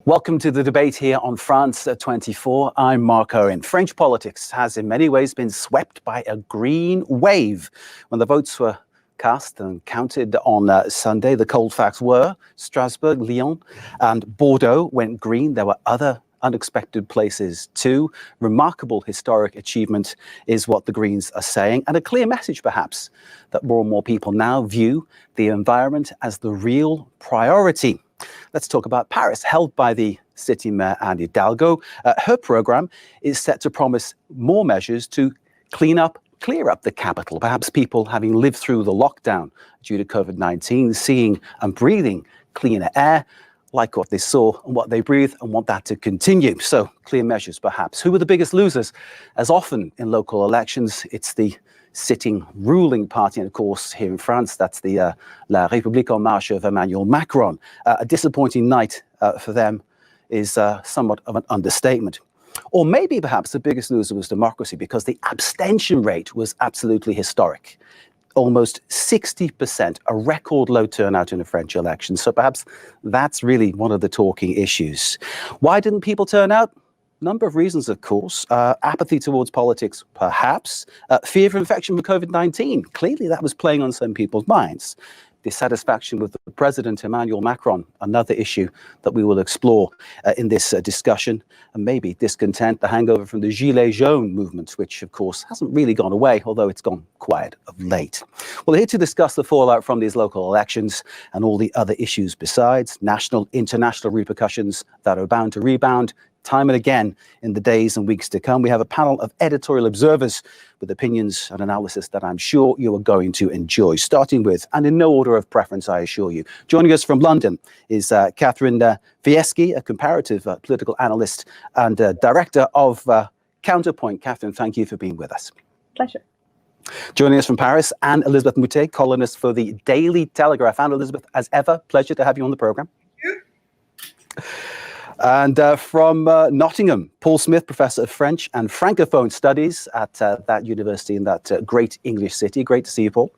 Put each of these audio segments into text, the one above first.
Welcome to the debate here on France 24. I'm Mark Owen. French politics has in many ways been swept by a green wave. When the votes were cast and counted on Sunday, the cold facts were Strasbourg, Lyon and Bordeaux went green. There were other unexpected places too. Remarkable historic achievement is what the Greens are saying, and a clear message perhaps that more and more people now view the environment as the real priority. Let's talk about Paris, held by the city mayor Anne Hidalgo. Her programme is set to promise more measures to clear up the capital. Perhaps people having lived through the lockdown due to COVID-19, seeing and breathing cleaner air, like what they saw and what they breathe, and want that to continue. So clear measures, perhaps. Who are the biggest losers? As often in local elections, it's the sitting ruling party, and of course here in France that's the La République en Marche of Emmanuel Macron. A disappointing night for them is somewhat of an understatement. Or maybe perhaps the biggest loser was democracy, because the abstention rate was absolutely historic. Almost 60%, a record low turnout in a French election. So perhaps that's really one of the talking issues. Why didn't people turn out? Number of reasons, of course. Apathy towards politics, perhaps. Fear of infection with COVID-19. Clearly, that was playing on some people's minds. Dissatisfaction with the president, Emmanuel Macron, another issue that we will explore in this discussion. And maybe discontent, the hangover from the Gilets jaunes movement, which, of course, hasn't really gone away, although it's gone quiet of late. Well, here to discuss the fallout from these local elections and all the other issues besides, national, international repercussions that are bound to rebound, time and again in the days and weeks to come. We have a panel of editorial observers with opinions and analysis that I'm sure you are going to enjoy, starting with, and in no order of preference, I assure you. Joining us from London is Catherine Fieschi, a comparative political analyst and director of Counterpoint. Catherine, thank you for being with us. Pleasure. Joining us from Paris, Anne Elizabeth Moutet, columnist for the Daily Telegraph. Anne Elizabeth, as ever, pleasure to have you on the programme. Thank you. And from Nottingham, Paul Smith, Professor of French and Francophone Studies at that university in that great English city. Great to see you, Paul.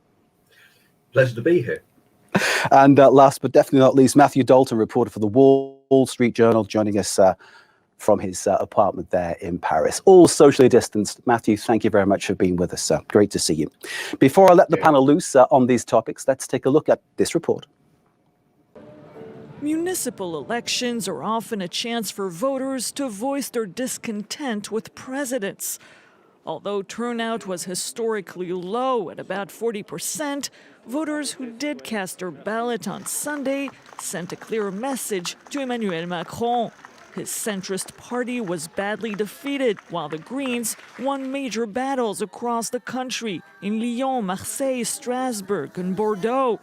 Pleasure to be here. And last but definitely not least, Matthew Dalton, reporter for the Wall Street Journal, joining us from his apartment there in Paris. All socially distanced. Matthew, thank you very much for being with us. Great to see you. Before I let the panel loose on these topics, let's take a look at this report. Municipal elections are often a chance for voters to voice their discontent with presidents. Although turnout was historically low at about 40%, voters who did cast their ballot on Sunday sent a clear message to Emmanuel Macron. His centrist party was badly defeated, while the Greens won major battles across the country in Lyon, Marseille, Strasbourg and Bordeaux.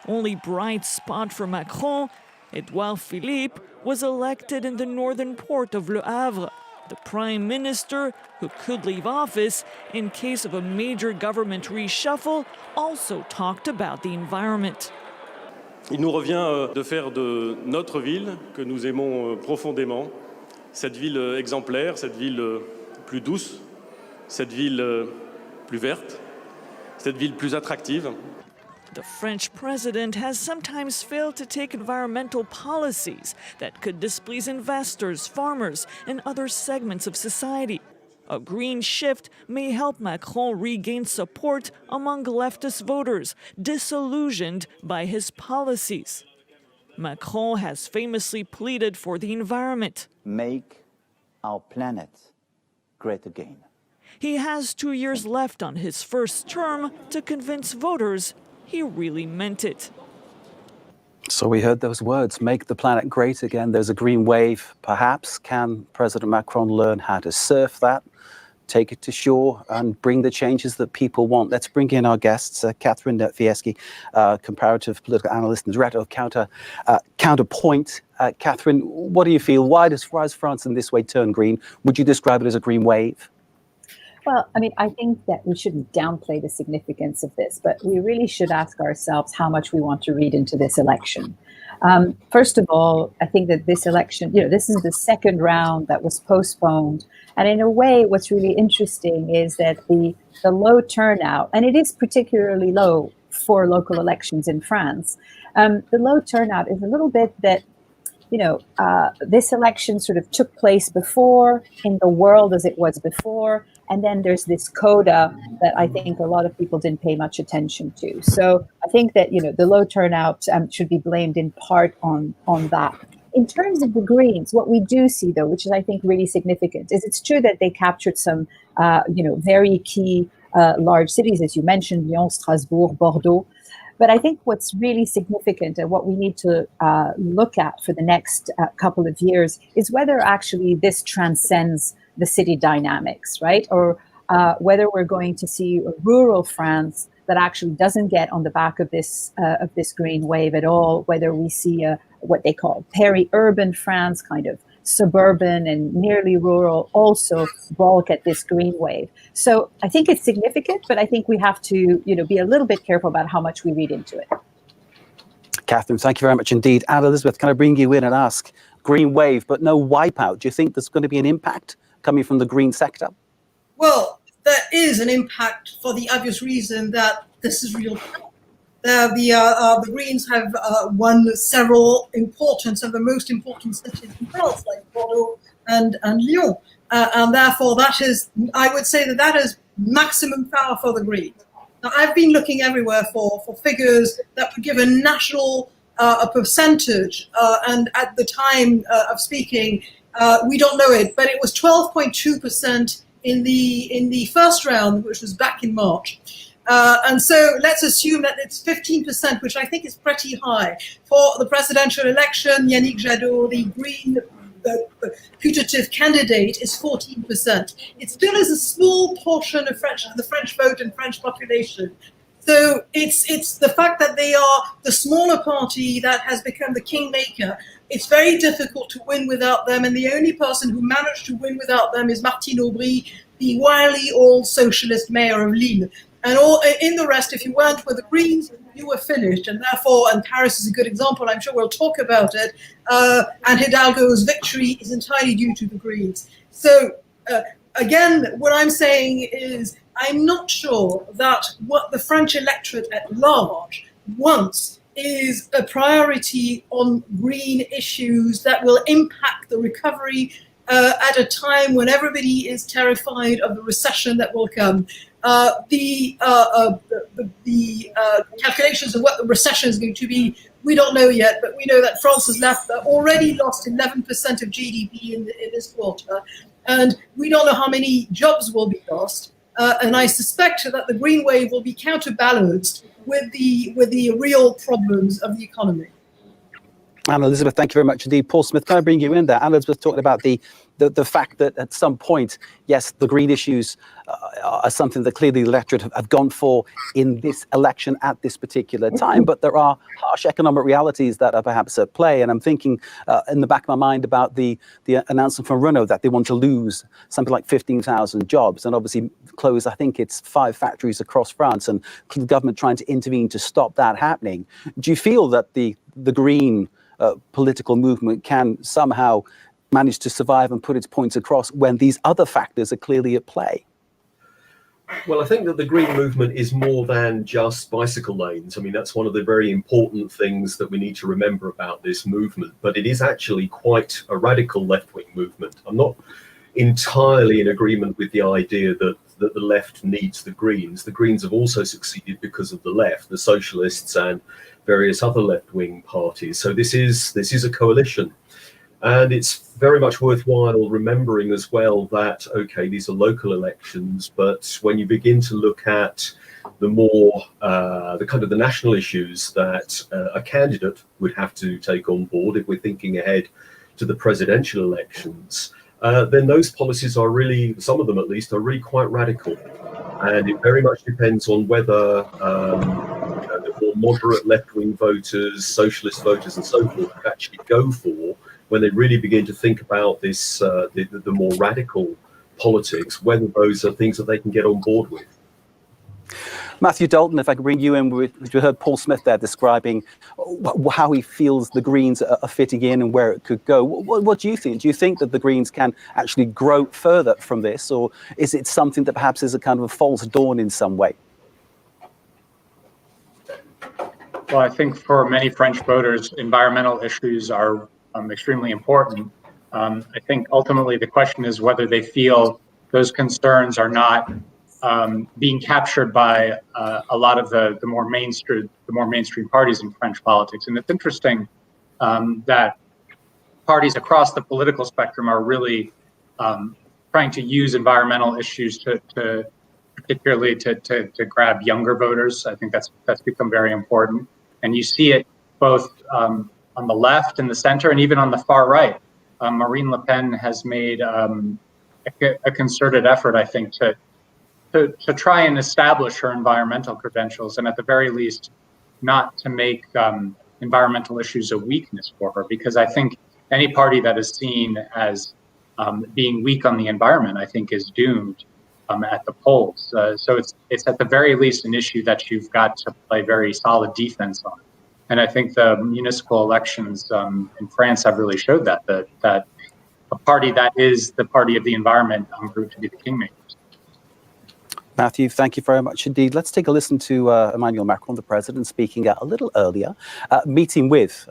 Only bright spot for Macron, Edouard Philippe was elected in the northern port of Le Havre. The prime minister, who could leave office in case of a major government reshuffle, also talked about the environment. Il nous revient de faire de notre ville, que nous aimons profondément, cette ville exemplaire, cette ville plus douce, cette ville plus verte, cette ville plus attractive. The French president has sometimes failed to take environmental policies that could displease investors, farmers, and other segments of society. A green shift may help Macron regain support among leftist voters, disillusioned by his policies. Macron has famously pleaded for the environment. Make our planet great again. He has 2 years left on his first term to convince voters he really meant it. So we heard those words, make the planet great again. There's a green wave, perhaps. Can President Macron learn how to surf that, take it to shore, and bring the changes that people want? Let's bring in our guests. Catherine Fieschi, comparative political analyst and director of Counterpoint. Catherine, what do you feel? Why does France in this way turn green? Would you describe it as a green wave? Well, I mean, I think that we shouldn't downplay the significance of this, but we really should ask ourselves how much we want to read into this election. First of all, I think that this election, this is the second round that was postponed. And in a way, what's really interesting is that the low turnout, and it is particularly low for local elections in France, the low turnout is a little bit that this election sort of took place before in the world as it was before, and then there's this coda that I think a lot of people didn't pay much attention to. So I think that the low turnout should be blamed in part on that. In terms of the Greens, what we do see, though, which is I think really significant, is it's true that they captured some very key large cities, as you mentioned, Lyon, Strasbourg, Bordeaux. But I think what's really significant and what we need to look at for the next couple of years is whether actually this transcends the city dynamics, right? Or whether we're going to see a rural France that actually doesn't get on the back of this green wave at all, whether we see what they call peri-urban France, kind of suburban and nearly rural, also balk at this green wave. So I think it's significant, but I think we have to be a little bit careful about how much we read into it. Catherine, thank you very much indeed. And Elizabeth, can I bring you in and ask, green wave, but no wipeout. Do you think there's going to be an impact coming from the green sector? Well, there is an impact for the obvious reason that this is real. The Greens have won several important, some of the most important cities in France, like Bordeaux and Lyon. And therefore, I would say that is maximum power for the Greens. Now, I've been looking everywhere for figures that would give a national a percentage. And at the time of speaking, we don't know it, but it was 12.2% in the first round, which was back in March. And so let's assume that it's 15%, which I think is pretty high. For the presidential election, Yannick Jadot, the Green putative candidate, is 14%. It still is a small portion of the French vote and French population. So it's the fact that they are the smaller party that has become the kingmaker. It's very difficult to win without them, and the only person who managed to win without them is Martine Aubry, the wily old socialist mayor of Lille. And in the rest, if you weren't with the Greens, you were finished. And therefore, and Paris is a good example, I'm sure we'll talk about it, Anne Hidalgo's victory is entirely due to the Greens. So again, what I'm saying is I'm not sure that what the French electorate at large wants is a priority on green issues that will impact the recovery at a time when everybody is terrified of the recession that will come. The calculations of what the recession is going to be, we don't know yet, but we know that France has already lost 11% of GDP in this quarter, and we don't know how many jobs will be lost. And I suspect that the green wave will be counterbalanced with the real problems of the economy. Anne Elizabeth, thank you very much indeed. Paul Smith, can I bring you in there? Anne Elizabeth talking about the fact that at some point, yes, the green issues are something that clearly the electorate have gone for in this election at this particular time, but there are harsh economic realities that are perhaps at play. And I'm thinking in the back of my mind about the announcement from Renault that they want to lose something like 15,000 jobs and obviously close, I think it's 5 factories across France, and the government trying to intervene to stop that happening. Do you feel that the green political movement can somehow manage to survive and put its points across when these other factors are clearly at play? Well, I think that the green movement is more than just bicycle lanes. I mean, that's one of the very important things that we need to remember about this movement, but it is actually quite a radical left-wing movement. I'm not entirely in agreement with the idea that the left needs the Greens. The Greens have also succeeded because of the left, the socialists and various other left-wing parties. So this is a coalition. And it's very much worthwhile remembering as well that, okay, these are local elections, but when you begin to look at the more, the kind of the national issues that a candidate would have to take on board if we're thinking ahead to the presidential elections, then those policies are really, some of them at least, are really quite radical. And it very much depends on whether the more moderate left-wing voters, socialist voters and so forth actually go for, when they really begin to think about this, the more radical politics, whether those are things that they can get on board with. Matthew Dalton, if I could bring you in, we heard Paul Smith there describing how he feels the Greens are fitting in and where it could go. What do you think? Do you think that the Greens can actually grow further from this, or is it something that perhaps is a kind of a false dawn in some way? Well, I think for many French voters, environmental issues are extremely important. I think ultimately the question is whether they feel those concerns are not being captured by a lot of the more mainstream parties in French politics. And it's interesting that parties across the political spectrum are really trying to use environmental issues to particularly to grab younger voters. I think that's become very important. And you see it both on the left and the center and even on the far right. Marine Le Pen has made a concerted effort, I think, to try and establish her environmental credentials, and at the very least, not to make environmental issues a weakness for her, because I think any party that is seen as being weak on the environment, I think, is doomed at the polls. So it's at the very least an issue that you've got to play very solid defense on. And I think the municipal elections in France have really showed that a party that is the party of the environment proved to be the kingmakers. Matthew, thank you very much indeed. Let's take a listen to Emmanuel Macron, the president, speaking a little earlier, meeting with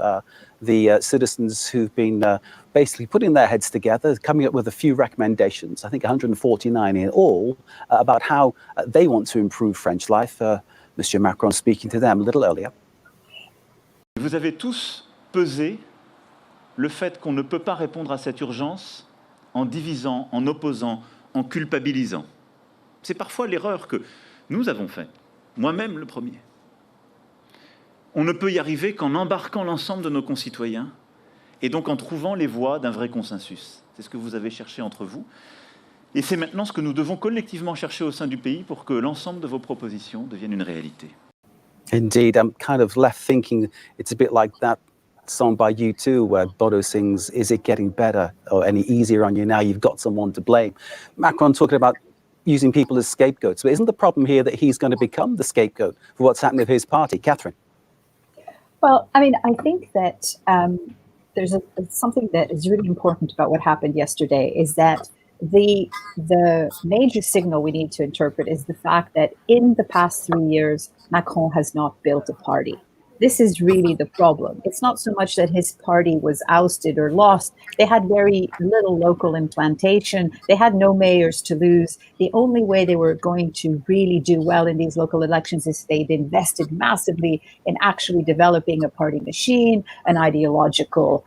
the citizens who've been basically putting their heads together, coming up with a few recommendations, I think 149 in all, about how they want to improve French life. Monsieur Macron speaking to them a little earlier. Vous avez tous pesé le fait qu'on ne peut pas répondre à cette urgence en divisant, en opposant, en culpabilisant. C'est parfois l'erreur que nous avons faite, moi-même le premier. On ne peut y arriver qu'en embarquant l'ensemble de nos concitoyens et donc en trouvant les voies d'un vrai consensus. C'est ce que vous avez cherché entre vous. Et c'est maintenant ce que nous devons collectivement chercher au sein du pays pour que l'ensemble de vos propositions deviennent une réalité. Indeed, I'm kind of left thinking it's a bit like that song by U2 where Bono sings, "Is it getting better or any easier on you now? You've got someone to blame." Macron talking about using people as scapegoats. But isn't the problem here that he's going to become the scapegoat for what's happening with his party? Catherine? Well, I mean, I think that there's something that is really important about what happened yesterday is that the major signal we need to interpret is the fact that in the past 3 years, Macron has not built a party. This is really the problem. It's not so much that his party was ousted or lost. They had very little local implantation. They had no mayors to lose. The only way they were going to really do well in these local elections is they'd invested massively in actually developing a party machine, an ideological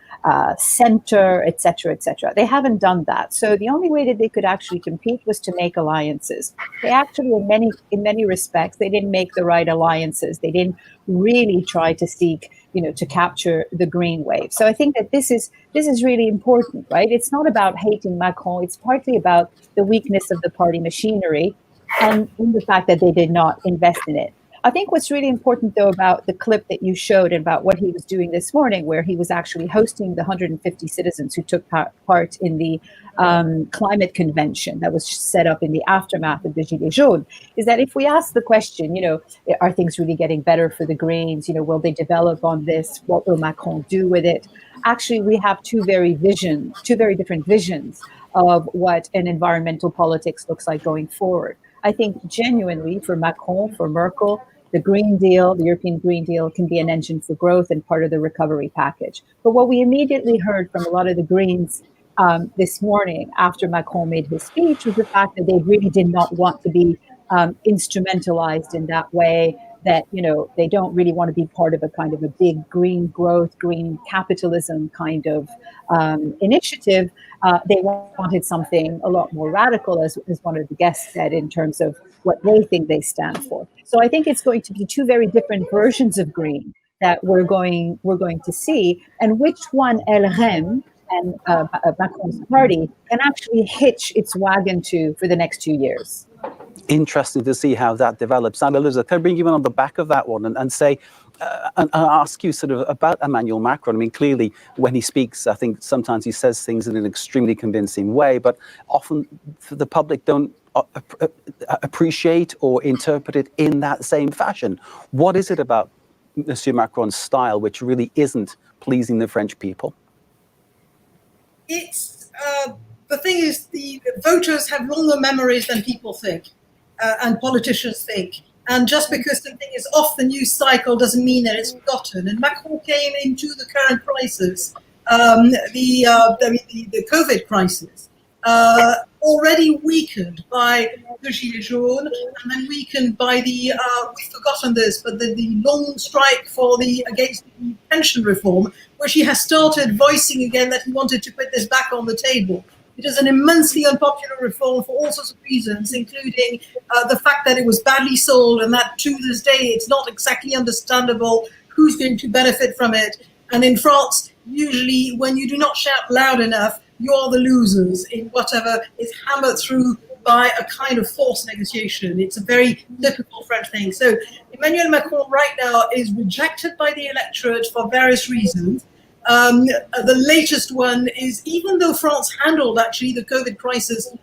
center, et cetera, et cetera. They haven't done that. So the only way that they could actually compete was to make alliances. They actually, in many respects, they didn't make the right alliances. They didn't really try to seek, to capture the green wave. So I think that this is really important, right? It's not about hating Macron. It's partly about the weakness of the party machinery and the fact that they did not invest in it. I think what's really important, though, about the clip that you showed and about what he was doing this morning, where he was actually hosting the 150 citizens who took part in the climate convention that was set up in the aftermath of the Gilets jaunes, is that if we ask the question, are things really getting better for the Greens? Will they develop on this? What will Macron do with it? Actually, we have two very different visions of what an environmental politics looks like going forward. I think genuinely for Macron, for Merkel, the Green Deal, the European Green Deal can be an engine for growth and part of the recovery package. But what we immediately heard from a lot of the Greens this morning after Macron made his speech was the fact that they really did not want to be instrumentalized in that way, that, they don't really want to be part of a kind of a big green growth, green capitalism kind of initiative. They wanted something a lot more radical, as one of the guests said, in terms of what they think they stand for. So I think it's going to be two very different versions of green that we're going to see, and which one LREM and Macron's party can actually hitch its wagon to for the next 2 years. Interesting to see how that develops. And Elizabeth, can I bring you in on the back of that one and say, and ask you sort of about Emmanuel Macron? I mean, clearly, when he speaks, I think sometimes he says things in an extremely convincing way, but often the public don't appreciate or interpret it in that same fashion. What is it about Monsieur Macron's style which really isn't pleasing the French people? It's the thing is, the voters have longer memories than people think, and politicians think. And just because something is off the news cycle doesn't mean that it's forgotten. And Macron came into the current crisis the COVID crisis, already weakened by the Gilets jaunes, and then weakened by the we've forgotten this, but the long strike against the pension reform, which he has started voicing again that he wanted to put this back on the table. It is an immensely unpopular reform for all sorts of reasons, including the fact that it was badly sold, and that to this day it's not exactly understandable who's going to benefit from it. And in France, usually when you do not shout loud enough, you're the losers in whatever is hammered through by a kind of forced negotiation. It's a very typical French thing. So Emmanuel Macron right now is rejected by the electorate for various reasons. The latest one is, even though France handled actually the COVID crisis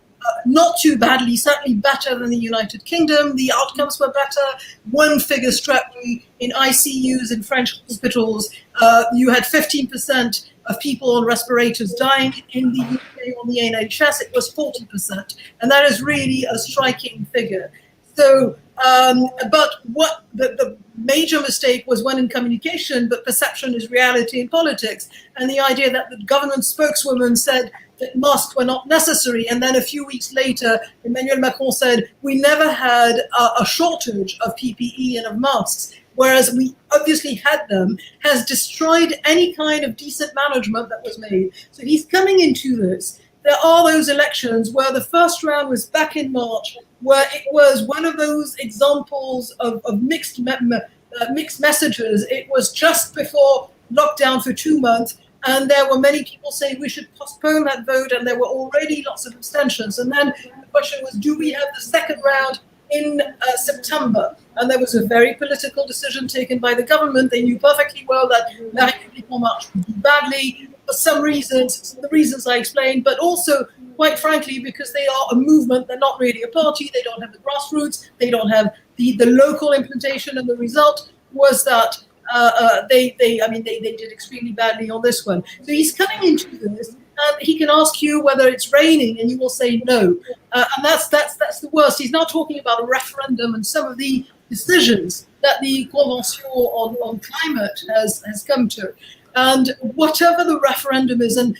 not too badly, certainly better than the United Kingdom, the outcomes were better. One figure struck me: in ICUs in French hospitals, you had 15% of people on respirators dying. In the UK on the NHS, it was 40%. And that is really a striking figure. So, but what the major mistake was one in communication, but perception is reality in politics. And the idea that the government spokeswoman said that masks were not necessary. And then a few weeks later, Emmanuel Macron said, we never had a shortage of PPE and of masks, whereas we obviously had them, has destroyed any kind of decent management that was made. So he's coming into this. There are those elections where the first round was back in March, where it was one of those examples of mixed messages. It was just before lockdown for 2 months, and there were many people saying we should postpone that vote, and there were already lots of abstentions. And then the question was, do we have the second round in September? And there was a very political decision taken by the government. They knew perfectly well that La République En Marche would do badly for some reasons, the reasons I explained, but also, quite frankly, because they are a movement, they're not really a party, they don't have the grassroots, they don't have the local implementation, and the result was that they did extremely badly on this one. So he's coming into this, and he can ask you whether it's raining, and you will say no. And that's the worst. He's now talking about a referendum and some of the decisions that the Convention on climate has come to. And whatever the referendum is, and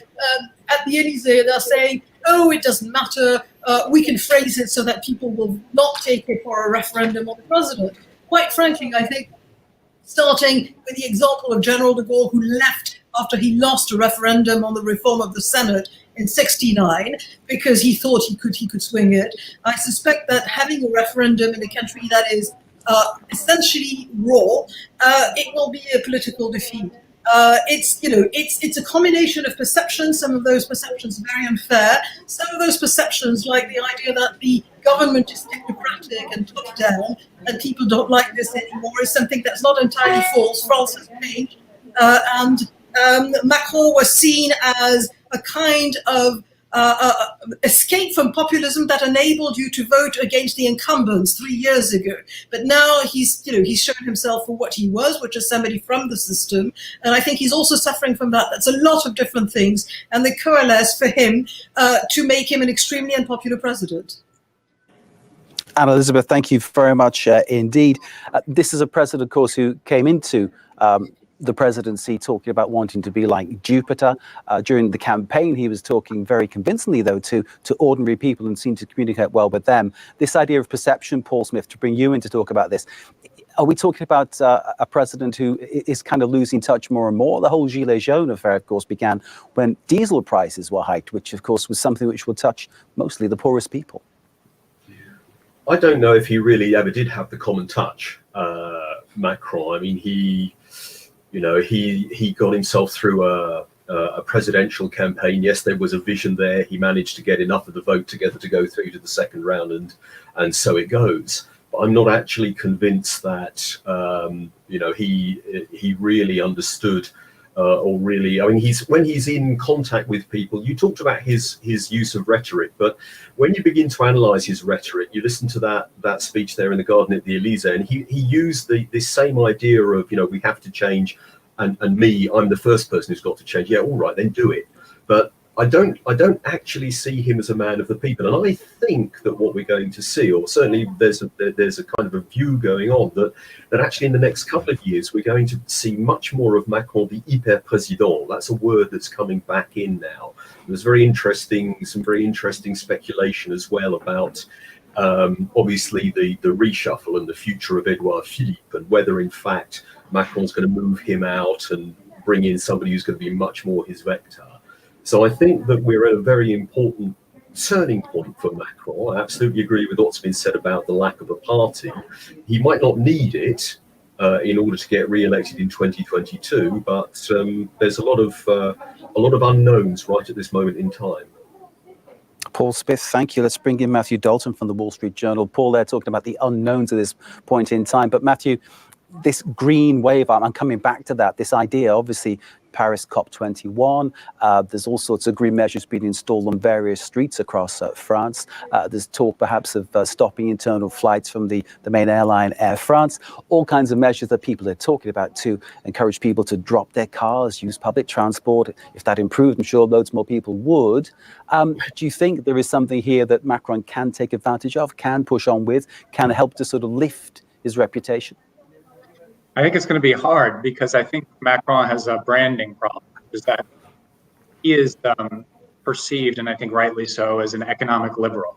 at the Élysée, they're saying, oh, it doesn't matter. We can phrase it so that people will not take it for a referendum on the president. Quite frankly, I think, starting with the example of General de Gaulle, who left after he lost a referendum on the reform of the Senate in '69 because he thought he could swing it. I suspect that having a referendum in a country that is essentially raw, it will be a political defeat. It's a combination of perceptions. Some of those perceptions are very unfair. Some of those perceptions, like the idea that the government is technocratic and top down, and people don't like this anymore, is something that's not entirely false. France has changed, and Macron was seen as a kind of escape from populism that enabled you to vote against the incumbents 3 years ago. But now he's shown himself for what he was, which is somebody from the system. And I think he's also suffering from that. That's a lot of different things. And they coalesce for him to make him an extremely unpopular president. Anne Elizabeth, thank you very much indeed. This is a president, of course, who came into the presidency talking about wanting to be like Jupiter. During the campaign, he was talking very convincingly, though, to ordinary people and seemed to communicate well with them. This idea of perception, Paul Smith, to bring you in to talk about this, are we talking about a president who is kind of losing touch more and more? The whole Gilets jaunes affair, of course, began when diesel prices were hiked, which, of course, was something which will touch mostly the poorest people. I don't know if he really ever did have the common touch, Macron. I mean, he got himself through a presidential campaign. Yes, there was a vision there. He managed to get enough of the vote together to go through to the second round, and so it goes. But I'm not actually convinced that he really understood. When he's in contact with people, you talked about his use of rhetoric, but when you begin to analyze his rhetoric, you listen to that speech there in the garden at the Elysee, and he used this same idea of, we have to change, and I'm the first person who's got to change. Yeah, all right, then do it. But I don't actually see him as a man of the people, and I think that what we're going to see, or certainly there's a kind of a view going on that actually in the next couple of years we're going to see much more of Macron, the hyper président. That's a word that's coming back in now. There's some very interesting speculation as well about obviously the reshuffle and the future of Edouard Philippe, and whether in fact Macron's going to move him out and bring in somebody who's going to be much more his vector. So I think that we're at a very important turning point for Macron. I absolutely agree with what's been said about the lack of a party. He might not need it in order to get re-elected in 2022, but there's a lot of unknowns right at this moment in time. Paul Smith, thank you. Let's bring in Matthew Dalton from the Wall Street Journal. Paul, they're talking about the unknowns at this point in time. But Matthew, this green wave, I'm coming back to that, this idea, obviously, Paris COP21, there's all sorts of green measures being installed on various streets across France. There's talk perhaps of stopping internal flights from the main airline Air France, all kinds of measures that people are talking about to encourage people to drop their cars, use public transport. If that improved, I'm sure loads more people would. Do you think there is something here that Macron can take advantage of, can push on with, can help to sort of lift his reputation? I think it's going to be hard because I think Macron has a branding problem, is that he is perceived, and I think rightly so, as an economic liberal.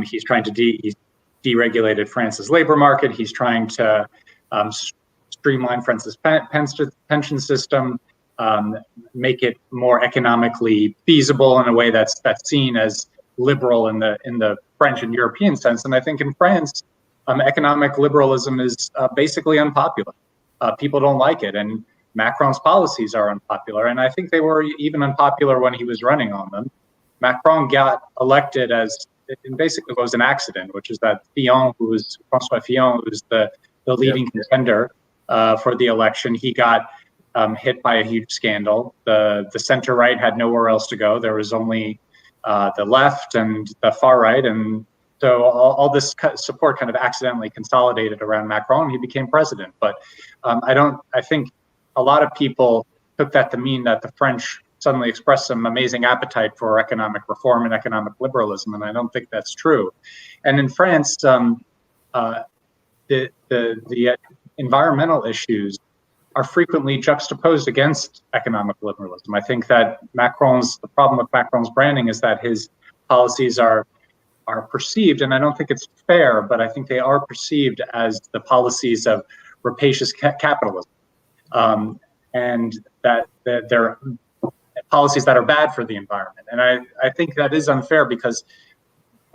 He's trying to he's deregulated France's labor market. He's trying to streamline France's pension system, make it more economically feasible in a way that's seen as liberal in the French and European sense. And I think in France, economic liberalism is basically unpopular. People don't like it, and Macron's policies are unpopular. And I think they were even unpopular when he was running on them. Macron got elected as, it basically was an accident, which is that François Fillon, who's the leading contender for the election, he got hit by a huge scandal. The center right had nowhere else to go. There was only the left and the far right, and so all this support kind of accidentally consolidated around Macron. He became president. But I think a lot of people took that to mean that the French suddenly expressed some amazing appetite for economic reform and economic liberalism, and I don't think that's true. And in France, the environmental issues are frequently juxtaposed against economic liberalism. I think that the problem with Macron's branding is that his policies are perceived, and I don't think it's fair, but I think they are perceived as the policies of rapacious capitalism, and that they're policies that are bad for the environment. And I think that is unfair because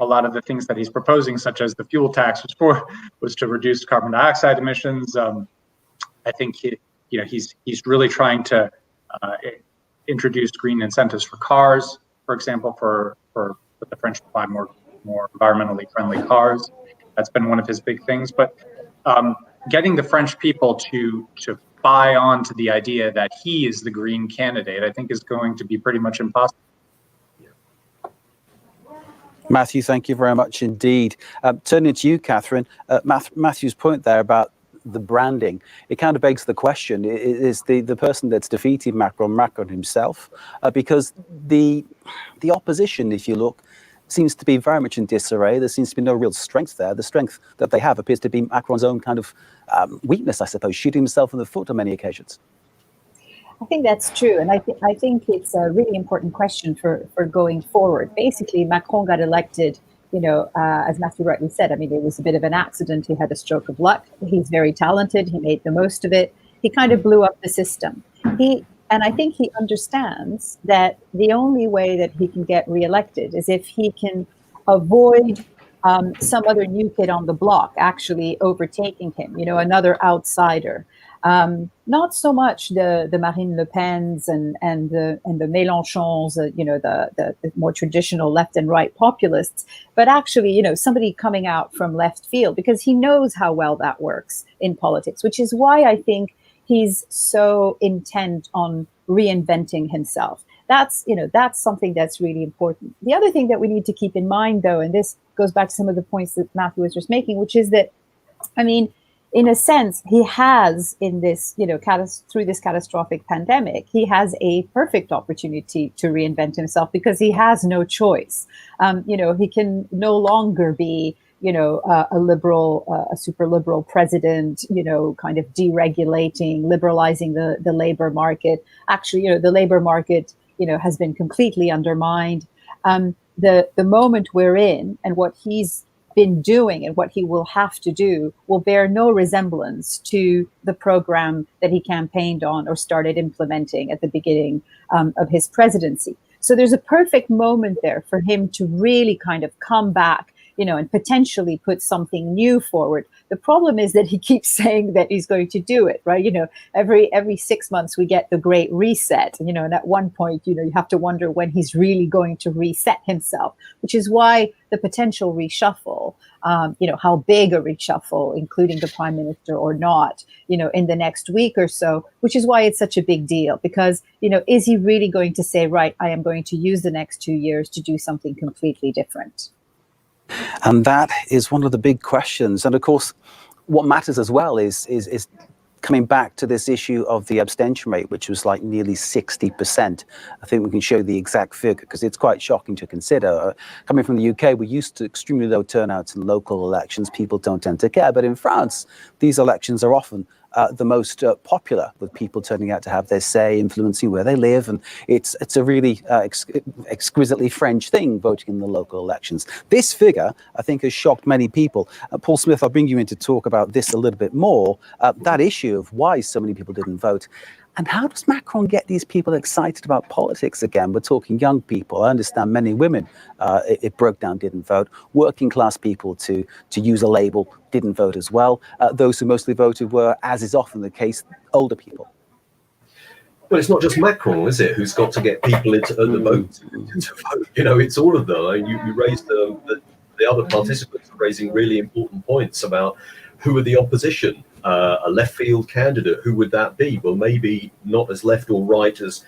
a lot of the things that he's proposing, such as the fuel tax, was to reduce carbon dioxide emissions. I think he's really trying to introduce green incentives for cars, for example, for the French to buy more environmentally friendly cars. That's been one of his big things. But getting the French people to buy on to the idea that he is the green candidate, I think is going to be pretty much impossible. Matthew, thank you very much indeed. Turning to you, Catherine, Matthew's point there about the branding, it kind of begs the question, is the person that's defeated Macron himself? Because the opposition, if you look, seems to be very much in disarray. There seems to be no real strength there. The strength that they have appears to be Macron's own kind of weakness, I suppose, shooting himself in the foot on many occasions. I think that's true. And I think it's a really important question for going forward. Basically, Macron got elected, as Matthew rightly said, it was a bit of an accident. He had a stroke of luck. He's very talented. He made the most of it. He kind of blew up the system. And I think he understands that the only way that he can get reelected is if he can avoid some other new kid on the block actually overtaking him, another outsider. Not so much the Marine Le Pens and the Mélenchons, the more traditional left and right populists, but actually, somebody coming out from left field, because he knows how well that works in politics, which is why I think he's so intent on reinventing himself. That's something that's really important. The other thing that we need to keep in mind, though, and this goes back to some of the points that Matthew was just making, which is that, in a sense, he has in this, through this catastrophic pandemic, he has a perfect opportunity to reinvent himself because he has no choice. He can no longer be, a liberal, a super liberal president, kind of deregulating, liberalizing the labor market. Actually, the labor market, has been completely undermined. The moment we're in and what he's been doing and what he will have to do will bear no resemblance to the program that he campaigned on or started implementing at the beginning of his presidency. So there's a perfect moment there for him to really kind of come back, and potentially put something new forward. The problem is that he keeps saying that he's going to do it, right? Every 6 months we get the great reset, and at one point, you have to wonder when he's really going to reset himself, which is why the potential reshuffle, how big a reshuffle, including the prime minister or not, in the next week or so, which is why it's such a big deal, because, is he really going to say, right, I am going to use the next 2 years to do something completely different? And that is one of the big questions. And of course, what matters as well is coming back to this issue of the abstention rate, which was like nearly 60%. I think we can show the exact figure because it's quite shocking to consider. Coming from the UK, we're used to extremely low turnouts in local elections. People don't tend to care. But in France, these elections are often the most popular, with people turning out to have their say, influencing where they live. And it's a really exquisitely French thing, voting in the local elections. This figure, I think, has shocked many people. Paul Smith, I'll bring you in to talk about this a little bit more, that issue of why so many people didn't vote. And how does Macron get these people excited about politics again? We're talking young people. I understand many women, it broke down, didn't vote. Working class people, to use a label, didn't vote as well. Those who mostly voted were, as is often the case, older people. Well, it's not just Macron, is it, who's got to get people into the vote to vote. It's all of them. And you raised the other participants are raising really important points about who are the opposition. A left field candidate, who would that be? Well, maybe not as left or right as,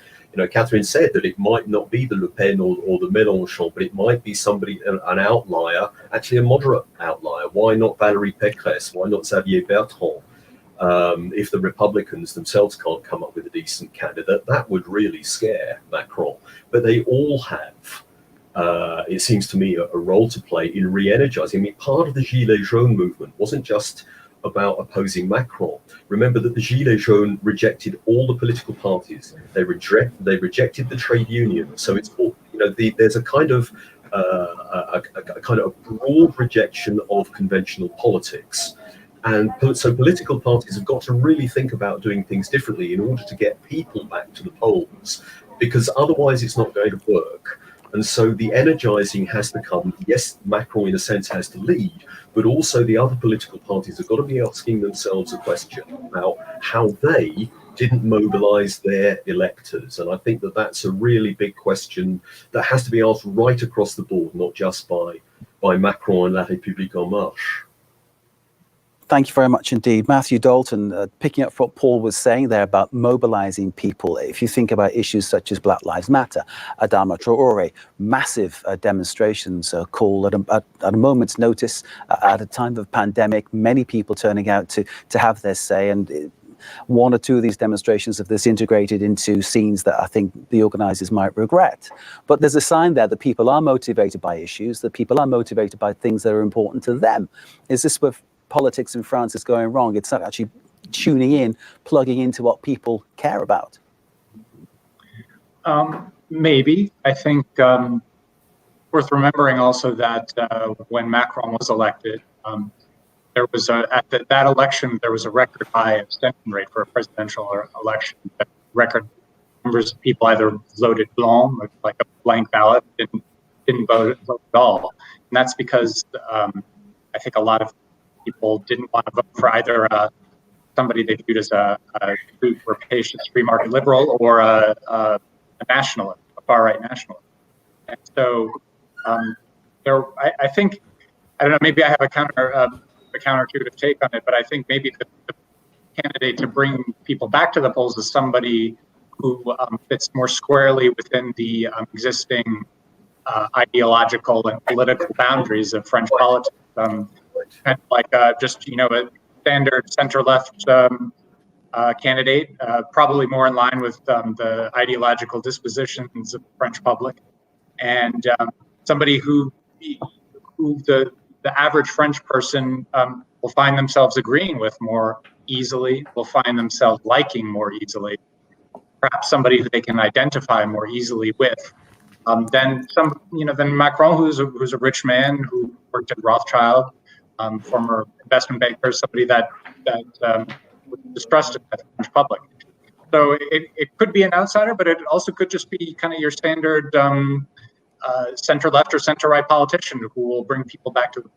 Catherine said, that it might not be the Le Pen or the Mélenchon, but it might be somebody, an outlier, actually a moderate outlier. Why not Valérie Pécresse? Why not Xavier Bertrand? If the Republicans themselves can't come up with a decent candidate, that would really scare Macron. But they all have, it seems to me, a role to play in re-energizing. I mean, part of the Gilets jaunes movement wasn't just about opposing Macron. Remember that the Gilets jaunes rejected all the political parties. They rejected the trade unions. So it's all, there's a kind of broad rejection of conventional politics. And so political parties have got to really think about doing things differently in order to get people back to the polls, because otherwise it's not going to work. And so the energizing has to come. Yes, Macron, in a sense, has to lead, but also the other political parties have got to be asking themselves a question about how they didn't mobilize their electors. And I think that that's a really big question that has to be asked right across the board, not just by Macron and La République en Marche. Thank you very much indeed. Matthew Dalton, picking up what Paul was saying there about mobilizing people. If you think about issues such as Black Lives Matter, Adama Traore, massive demonstrations called at a moment's notice, at a time of pandemic, many people turning out to have their say. And one or two of these demonstrations have disintegrated into scenes that I think the organizers might regret. But there's a sign there that people are motivated by issues, that people are motivated by things that are important to them. Is this where politics in France is going wrong? It's not actually tuning in, plugging into what people care about. Maybe. I think worth remembering also that when Macron was elected, there was at that election, there was a record high abstention rate for a presidential election. Record numbers of people either voted blanc, like a blank ballot, didn't vote at all. And that's because I think a lot of people didn't want to vote for either somebody they viewed as a rapacious free market liberal or a nationalist, a far right nationalist. And so I think, I don't know, maybe I have a counterintuitive take on it, but I think maybe the candidate to bring people back to the polls is somebody who fits more squarely within the existing ideological and political boundaries of French politics. Kind of like just, standard center-left candidate, probably more in line with the ideological dispositions of the French public, and somebody who the average French person will find themselves agreeing with more easily, will find themselves liking more easily, perhaps somebody who they can identify more easily with. Than Macron, who's a rich man who worked at Rothschild, former investment banker, somebody that was distrusted by the French public. So it could be an outsider, but it also could just be kind of your standard center-left or center-right politician who will bring people back to the.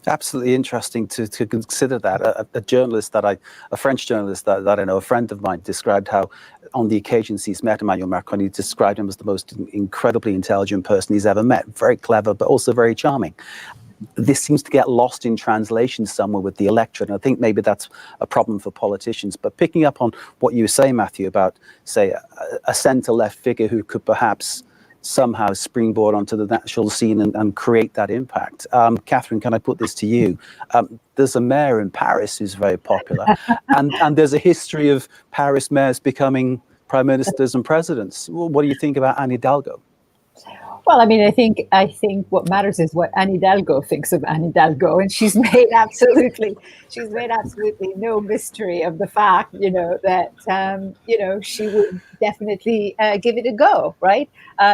Absolutely interesting to consider that. A French journalist that I know, a friend of mine, described how on the occasions he's met Emmanuel Macron, he described him as the most incredibly intelligent person he's ever met. Very clever, but also very charming. This seems to get lost in translation somewhere with the electorate. And I think maybe that's a problem for politicians. But picking up on what you were saying, Matthew, about, say, a centre-left figure who could perhaps somehow springboard onto the national scene and create that impact. Catherine, can I put this to you? There's a mayor in Paris who's very popular, and there's a history of Paris mayors becoming prime ministers and presidents. What do you think about Anne Hidalgo? Well, I mean, I think what matters is what Anne Hidalgo thinks of Anne Hidalgo, and she's made absolutely no mystery of the fact, that she would definitely give it a go, right?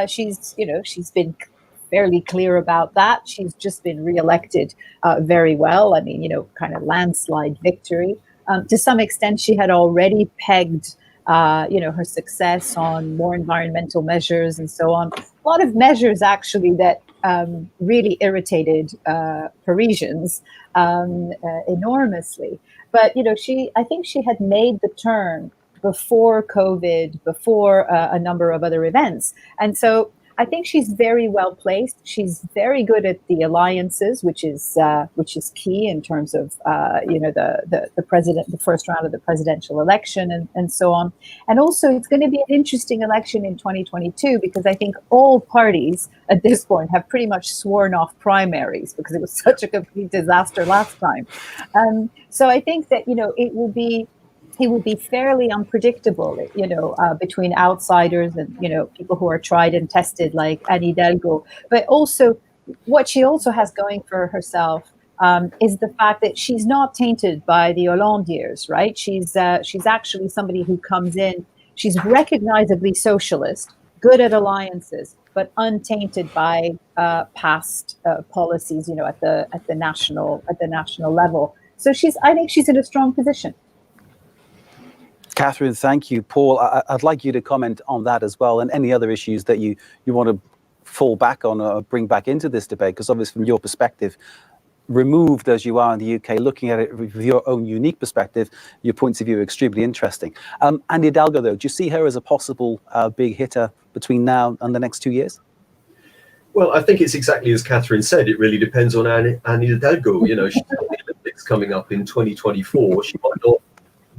She's been fairly clear about that. She's just been reelected very well. I mean, kind of landslide victory. To some extent, she had already pegged her success on more environmental measures and so on. A lot of measures actually that really irritated Parisians enormously. But I think she had made the turn before COVID, before a number of other events, and so I think she's very well placed. She's very good at the alliances, which is key in terms of the first round of the presidential election and so on. And also, it's going to be an interesting election in 2022 because I think all parties at this point have pretty much sworn off primaries because it was such a complete disaster last time. So I think that it would be fairly unpredictable, between outsiders and, people who are tried and tested like Anne Hidalgo. But also, what she also has going for herself is the fact that she's not tainted by the Hollande years, right? She's actually somebody who comes in, she's recognizably socialist, good at alliances, but untainted by past policies, at the national level. So I think she's in a strong position. Catherine, thank you. Paul, I'd like you to comment on that as well, and any other issues that you want to fall back on or bring back into this debate, because obviously from your perspective, removed as you are in the UK, looking at it with your own unique perspective, your points of view are extremely interesting. Anne Hidalgo, though, do you see her as a possible big hitter between now and the next 2 years? Well, I think it's exactly as Catherine said. It really depends on Anne Hidalgo. She's got the Olympics coming up in 2024. She might not.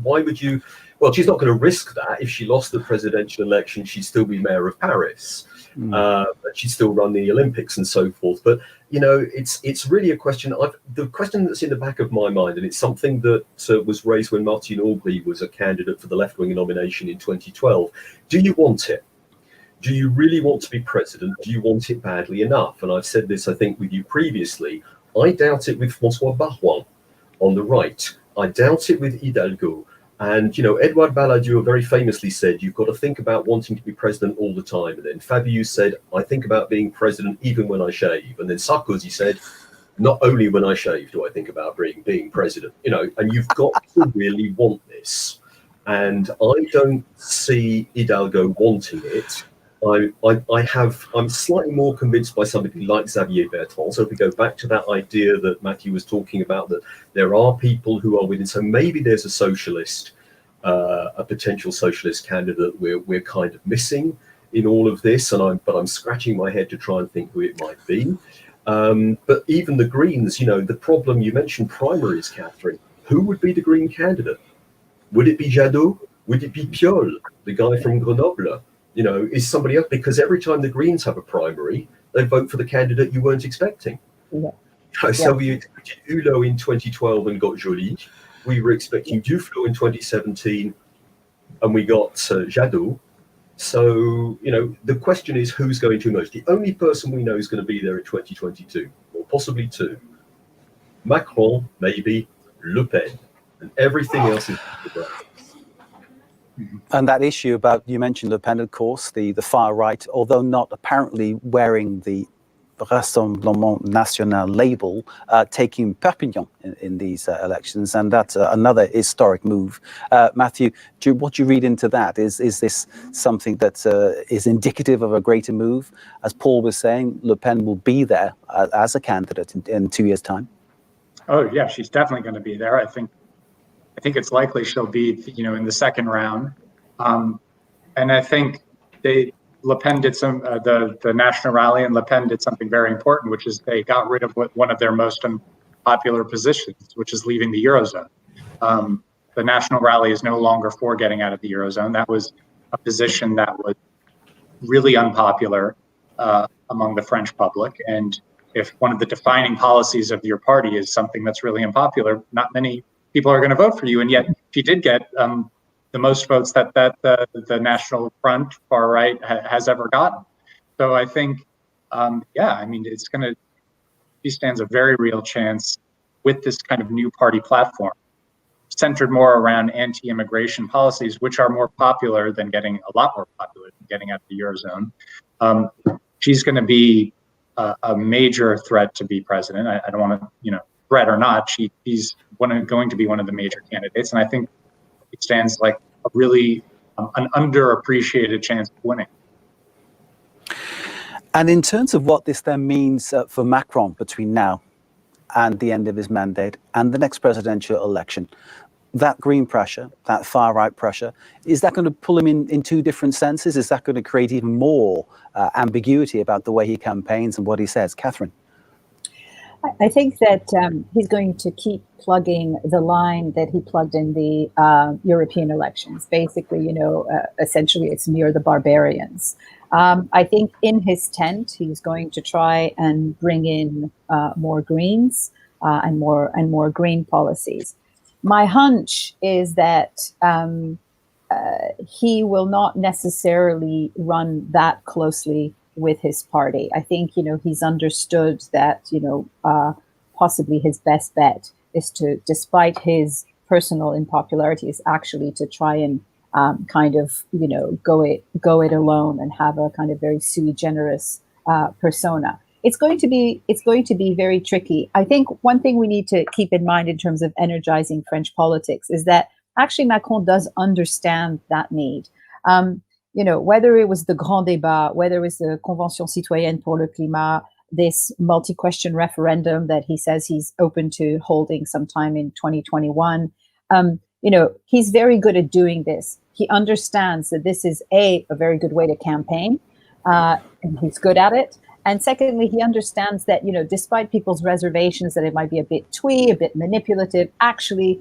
Why would you? Well, she's not going to risk that. If she lost the presidential election, she'd still be mayor of Paris. But she'd still run the Olympics and so forth. But, it's really a question. The question that's in the back of my mind, and it's something that was raised when Martine Aubry was a candidate for the left-wing nomination in 2012. Do you want it? Do you really want to be president? Do you want it badly enough? And I've said this, I think, with you previously. I doubt it with François Baroin on the right. I doubt it with Hidalgo. And, Edouard Balladur very famously said, you've got to think about wanting to be president all the time. And then Fabius said, I think about being president even when I shave. And then Sarkozy said, not only when I shave do I think about being president, and you've got to really want this. And I don't see Hidalgo wanting it. I'm slightly more convinced by somebody like Xavier Bertrand. So if we go back to that idea that Matthew was talking about, that there are people who are within, so maybe there's a socialist, a potential socialist candidate we're kind of missing in all of this. But I'm scratching my head to try and think who it might be. But even the Greens, the problem, you mentioned primaries, Catherine. Who would be the Green candidate? Would it be Jadot? Would it be Piolle, the guy from Grenoble? Is somebody else? Because every time the Greens have a primary, they vote for the candidate you weren't expecting. Yeah. So we expected Hulot in 2012 and got Joly. We were expecting Duflo in 2017 and we got Jadot. So, the question is who's going to emerge? The only person we know is going to be there in 2022, or possibly two. Macron, maybe, Le Pen, and everything else is the brass. And that issue about, you mentioned Le Pen, of course, the far right, although not apparently wearing the Rassemblement National label, taking Perpignan in these elections, and that's another historic move. Matthew, what do you read into that? Is this something that is indicative of a greater move? As Paul was saying, Le Pen will be there as a candidate in 2 years' time. Oh yeah, she's definitely going to be there. I think it's likely she'll be, in the second round, and I think Le Pen did the National Rally, and Le Pen did something very important, which is they got rid of one of their most unpopular positions, which is leaving the Eurozone. The National Rally is no longer for getting out of the Eurozone. That was a position that was really unpopular among the French public. And if one of the defining policies of your party is something that's really unpopular, not many people are going to vote for you. And yet she did get the most votes that the National Front, far right, has ever gotten. So I think, she stands a very real chance with this kind of new party platform, centered more around anti-immigration policies, which are more popular than getting out of the Eurozone. She's going to be a major threat to be president. I don't want to, threat or not, she's going to be one of the major candidates, and I think it stands like a really an underappreciated chance of winning. And in terms of what this then means for Macron between now and the end of his mandate and the next presidential election, that green pressure, that far right pressure, is that going to pull him in two different senses? Is that going to create even more ambiguity about the way he campaigns and what he says? Catherine? I think that he's going to keep plugging the line that he plugged in the European elections. Basically, essentially it's near the barbarians. I think in his tent, he's going to try and bring in more Greens and more green policies. My hunch is that he will not necessarily run that closely with his party. I think, he's understood that, possibly his best bet is to, despite his personal unpopularity, is actually to try and go it alone and have a kind of very sui generis persona. It's going to be very tricky. I think one thing we need to keep in mind in terms of energizing French politics is that actually Macron does understand that need. Whether it was the Grand Débat, whether it was the Convention Citoyenne pour le Climat, this multi-question referendum that he says he's open to holding sometime in 2021, he's very good at doing this. He understands that this is a very good way to campaign, and he's good at it. And secondly, he understands that, despite people's reservations that it might be a bit twee, a bit manipulative, actually,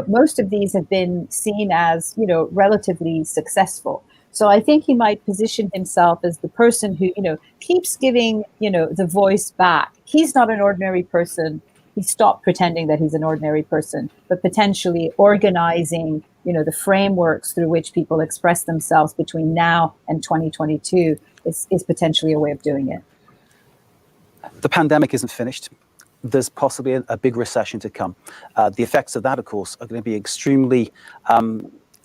most of these have been seen as, relatively successful. So I think he might position himself as the person who, keeps giving, the voice back. He's not an ordinary person. He stopped pretending that he's an ordinary person, but potentially organizing, the frameworks through which people express themselves between now and 2022 is potentially a way of doing it. The pandemic isn't finished. There's possibly a big recession to come. The effects of that, of course, are going to be extremely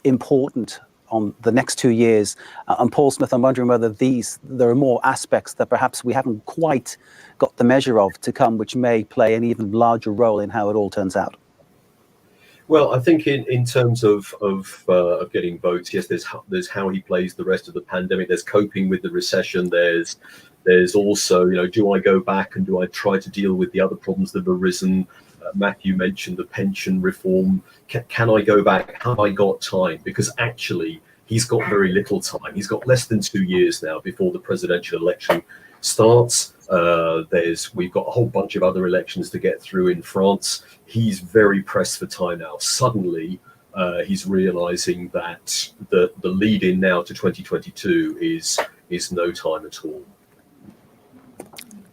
important on the next 2 years. And Paul Smith, I'm wondering whether there are more aspects that perhaps we haven't quite got the measure of to come, which may play an even larger role in how it all turns out. Well, I think in terms of getting votes, yes, there's how he plays the rest of the pandemic. There's coping with the recession. There's also, do I go back and do I try to deal with the other problems that have arisen? Matthew mentioned the pension reform. Can I go back? Have I got time? Because actually, he's got very little time. He's got less than 2 years now before the presidential election starts. We've got a whole bunch of other elections to get through in France. He's very pressed for time now. Suddenly, he's realizing that the lead in now to 2022 is no time at all.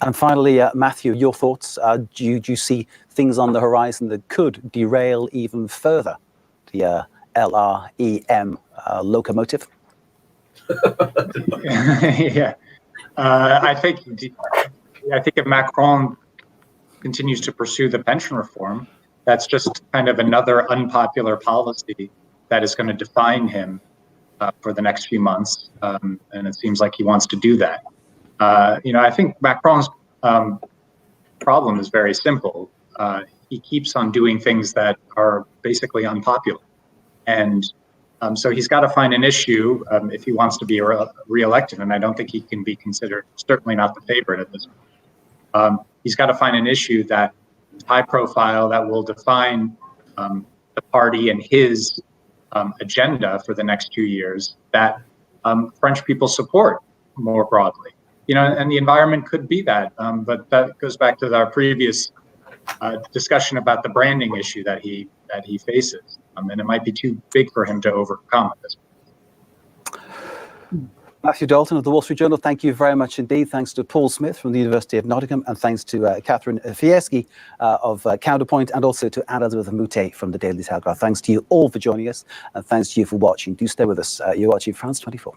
And finally, Matthew, your thoughts? Do you see things on the horizon that could derail even further the LREM locomotive? Yeah, I think if Macron continues to pursue the pension reform, that's just kind of another unpopular policy that is going to define him for the next few months, and it seems like he wants to do that. I think Macron's problem is very simple. He keeps on doing things that are basically unpopular, and so he's got to find an issue if he wants to be re-elected, and I don't think he can be considered, certainly not the favorite at this point. He's got to find an issue that is high profile, that will define the party and his agenda for the next 2 years, that French people support more broadly. And the environment could be that, but that goes back to our previous discussion about the branding issue that he faces, and it might be too big for him to overcome at this point. Matthew Dalton of the Wall Street Journal, thank you very much indeed. Thanks to Paul Smith from the University of Nottingham, and thanks to Catherine Fieschi of Counterpoint, and also to Anne Hidalgo from the Daily Telegraph. Thanks to you all for joining us, and thanks to you for watching. Do stay with us. You're watching France 24.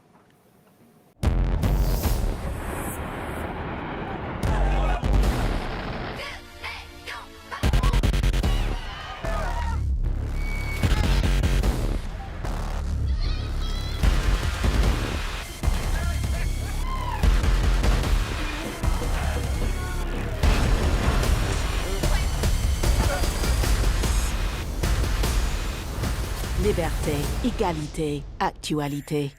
Liberté, égalité, actualité.